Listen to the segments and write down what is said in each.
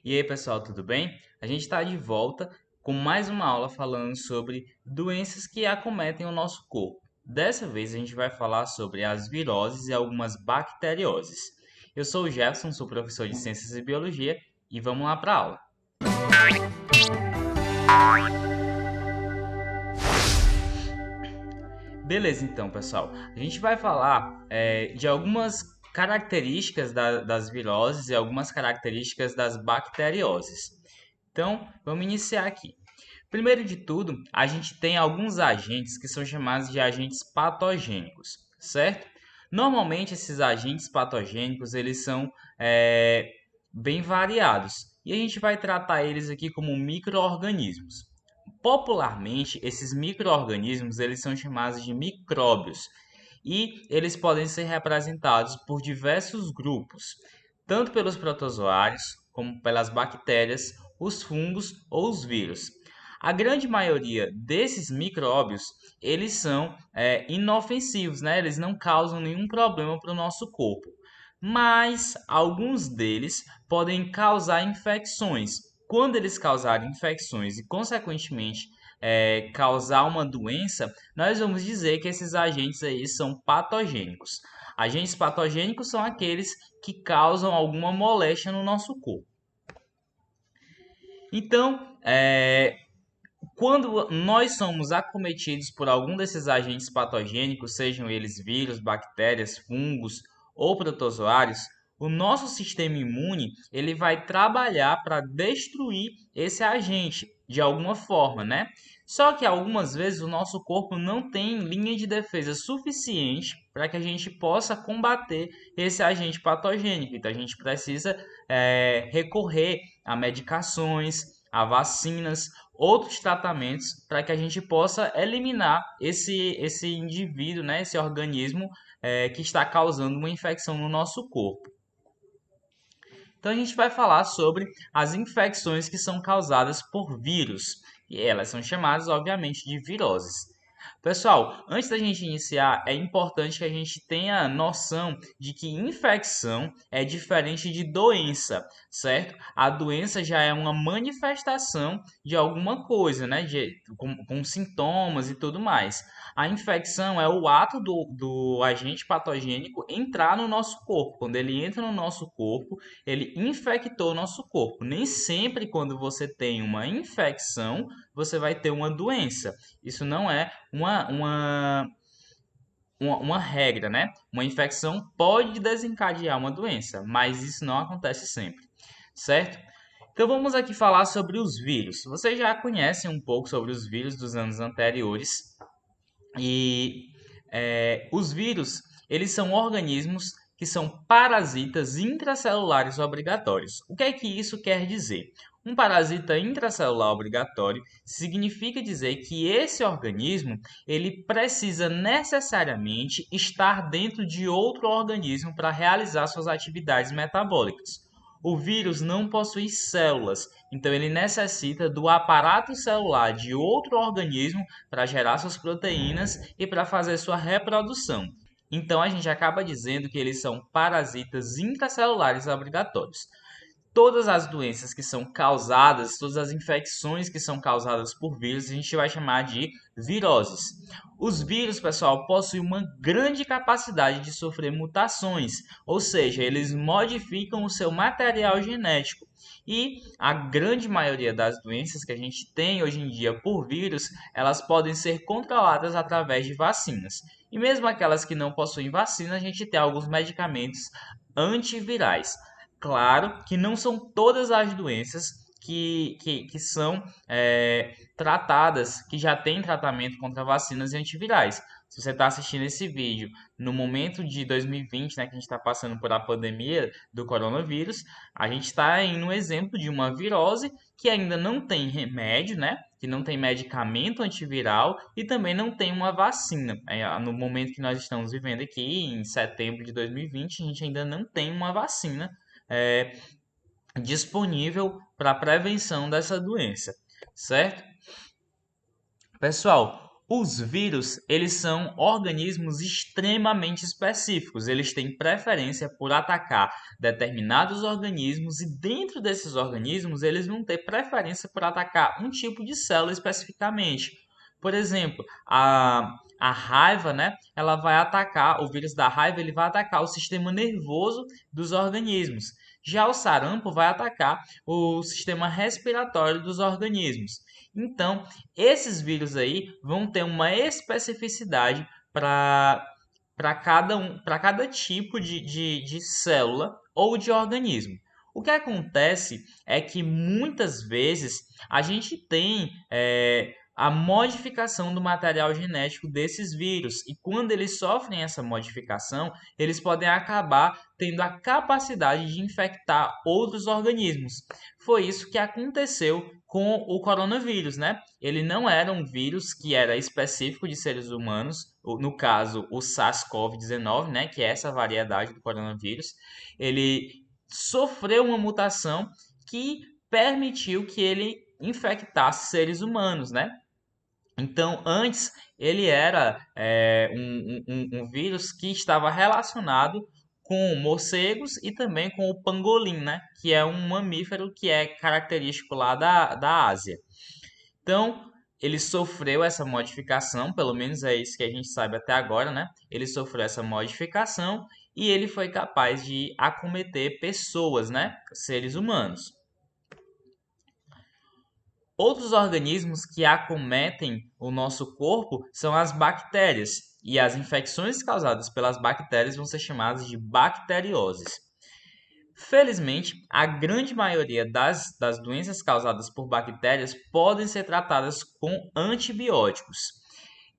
E aí, pessoal, tudo bem? A gente está de volta com mais uma aula falando sobre doenças que acometem o nosso corpo. Dessa vez a gente vai falar sobre as viroses e algumas bacterioses. Eu sou o Jefferson, sou professor de Ciências e Biologia e vamos lá para a aula. Beleza, então, pessoal. A gente vai falar de algumas características das viroses e algumas características das bacterioses. Então, vamos iniciar aqui. Primeiro de tudo, a gente tem alguns agentes que são chamados de agentes patogênicos, certo? Normalmente, esses agentes patogênicos, eles são bem variados. E a gente vai tratar eles aqui como micro-organismos. Popularmente, esses micro-organismos, eles são chamados de micróbios. E eles podem ser representados por diversos grupos, tanto pelos protozoários, como pelas bactérias, os fungos ou os vírus. A grande maioria desses micróbios, eles são inofensivos, né? Eles não causam nenhum problema para o nosso corpo. Mas alguns deles podem causar infecções. Quando eles causarem infecções e, consequentemente, causar uma doença, nós vamos dizer que esses agentes aí são patogênicos. Agentes patogênicos são aqueles que causam alguma moléstia no nosso corpo. Então, quando nós somos acometidos por algum desses agentes patogênicos, sejam eles vírus, bactérias, fungos ou protozoários, o nosso sistema imune ele vai trabalhar para destruir esse agente de alguma forma, né? Só que algumas vezes o nosso corpo não tem linha de defesa suficiente para que a gente possa combater esse agente patogênico. Então a gente precisa recorrer a medicações, a vacinas, outros tratamentos para que a gente possa eliminar esse indivíduo, né, esse organismo que está causando uma infecção no nosso corpo. Então a gente vai falar sobre as infecções que são causadas por vírus, e elas são chamadas, obviamente, de viroses. Pessoal, antes da gente iniciar, é importante que a gente tenha noção de que infecção é diferente de doença, certo? A doença já é uma manifestação de alguma coisa, né? Com sintomas e tudo mais. A infecção é o ato do agente patogênico entrar no nosso corpo. Quando ele entra no nosso corpo, ele infectou o nosso corpo. Nem sempre, quando você tem uma infecção, você vai ter uma doença. Isso não é uma regra, né? Uma infecção pode desencadear uma doença, mas isso não acontece sempre, certo? Então vamos aqui falar sobre os vírus. Vocês já conhecem um pouco sobre os vírus dos anos anteriores e os vírus eles são organismos que são parasitas intracelulares obrigatórios. O que é que isso quer dizer? Um parasita intracelular obrigatório significa dizer que esse organismo ele precisa necessariamente estar dentro de outro organismo para realizar suas atividades metabólicas. O vírus não possui células, então ele necessita do aparato celular de outro organismo para gerar suas proteínas e para fazer sua reprodução. Então a gente acaba dizendo que eles são parasitas intracelulares obrigatórios. Todas as doenças que são causadas, todas as infecções que são causadas por vírus, a gente vai chamar de viroses. Os vírus, pessoal, possuem uma grande capacidade de sofrer mutações, ou seja, eles modificam o seu material genético. E a grande maioria das doenças que a gente tem hoje em dia por vírus, elas podem ser controladas através de vacinas. E mesmo aquelas que não possuem vacina, a gente tem alguns medicamentos antivirais. Claro que não são todas as doenças que são tratadas, que já têm tratamento contra vacinas e antivirais. Se você está assistindo esse vídeo no momento de 2020, né, que a gente está passando por a pandemia do coronavírus, a gente está em um exemplo de uma virose que ainda não tem remédio, né, que não tem medicamento antiviral e também não tem uma vacina. No momento que nós estamos vivendo aqui, em setembro de 2020, a gente ainda não tem uma vacina é, disponível para a prevenção dessa doença, certo? Pessoal, Os vírus, eles são organismos extremamente específicos. Eles têm preferência por atacar determinados organismos e dentro desses organismos eles vão ter preferência por atacar um tipo de célula especificamente. Por exemplo, a raiva, né? Ela vai atacar, o vírus da raiva, ele vai atacar o sistema nervoso dos organismos. Já o sarampo vai atacar o sistema respiratório dos organismos. Então, esses vírus aí vão ter uma especificidade para cada tipo de célula ou de organismo. O que acontece é que muitas vezes a gente tem a modificação do material genético desses vírus, e quando eles sofrem essa modificação, eles podem acabar tendo a capacidade de infectar outros organismos. Foi isso que aconteceu com o coronavírus, né? Ele não era um vírus que era específico de seres humanos, no caso o SARS-CoV-19, né, que é essa variedade do coronavírus. Ele sofreu uma mutação que permitiu que ele infectasse seres humanos, né? Então, antes, ele era um vírus que estava relacionado com morcegos e também com o pangolim, né? Que é um mamífero que é característico lá da Ásia. Então, ele sofreu essa modificação, pelo menos é isso que a gente sabe até agora, né? Ele sofreu essa modificação e ele foi capaz de acometer pessoas, né? Seres humanos. Outros organismos que acometem o nosso corpo são as bactérias, e as infecções causadas pelas bactérias vão ser chamadas de bacterioses. Felizmente, a grande maioria das doenças causadas por bactérias podem ser tratadas com antibióticos.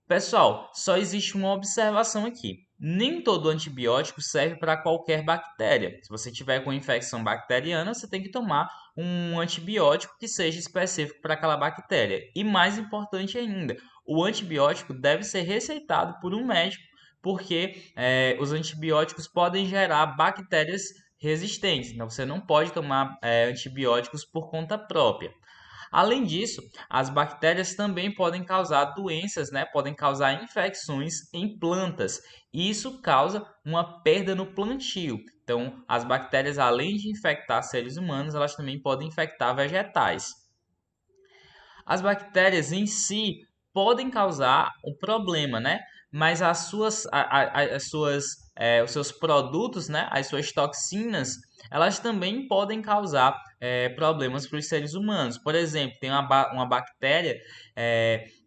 Pessoal, só existe uma observação aqui. Nem todo antibiótico serve para qualquer bactéria. Se você tiver com infecção bacteriana, você tem que tomar um antibiótico que seja específico para aquela bactéria. E mais importante ainda, o antibiótico deve ser receitado por um médico, porque os antibióticos podem gerar bactérias resistentes. Então, você não pode tomar antibióticos por conta própria. Além disso, as bactérias também podem causar doenças, né? Podem causar infecções em plantas. E isso causa uma perda no plantio. Então, as bactérias, além de infectar seres humanos, elas também podem infectar vegetais. As bactérias em si podem causar um problema, né? Mas os seus produtos, né? As suas toxinas, elas também podem causar problemas para os seres humanos. Por exemplo, tem uma bactéria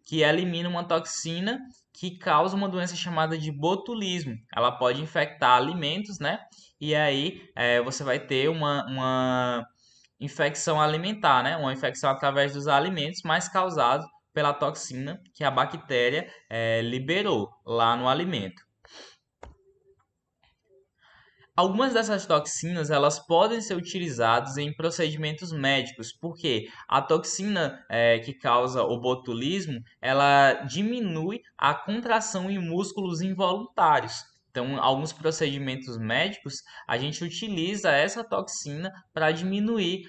que elimina uma toxina que causa uma doença chamada de botulismo. Ela pode infectar alimentos, né? E aí você vai ter uma infecção alimentar, né? Uma infecção através dos alimentos, mas causado pela toxina que a bactéria liberou lá no alimento. Algumas dessas toxinas elas podem ser utilizadas em procedimentos médicos, porque a toxina que causa o botulismo ela diminui a contração em músculos involuntários. Então, alguns procedimentos médicos a gente utiliza essa toxina para diminuir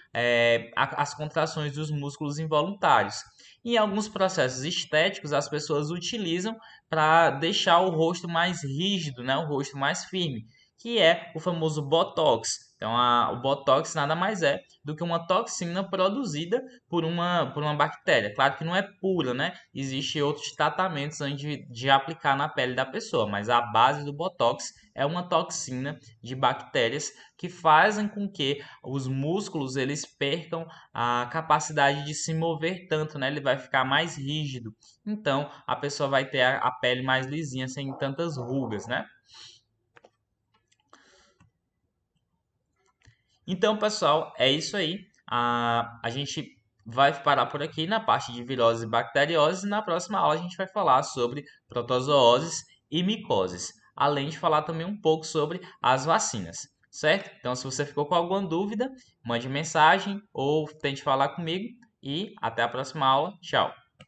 as contrações dos músculos involuntários. Em alguns processos estéticos, as pessoas utilizam para deixar o rosto mais rígido, né? O rosto mais firme, que é o famoso Botox. Então, o Botox nada mais é do que uma toxina produzida por uma bactéria. Claro que não é pura, né? Existem outros tratamentos antes de aplicar na pele da pessoa, mas a base do Botox é uma toxina de bactérias que fazem com que os músculos eles percam a capacidade de se mover tanto, né? Ele vai ficar mais rígido. Então, a pessoa vai ter a pele mais lisinha, sem tantas rugas, né? Então, pessoal, é isso aí. A gente vai parar por aqui na parte de virose e bacteriose. Na próxima aula, a gente vai falar sobre protozooses e micoses, além de falar também um pouco sobre as vacinas, certo? Então, se você ficou com alguma dúvida, mande mensagem ou tente falar comigo e até a próxima aula. Tchau!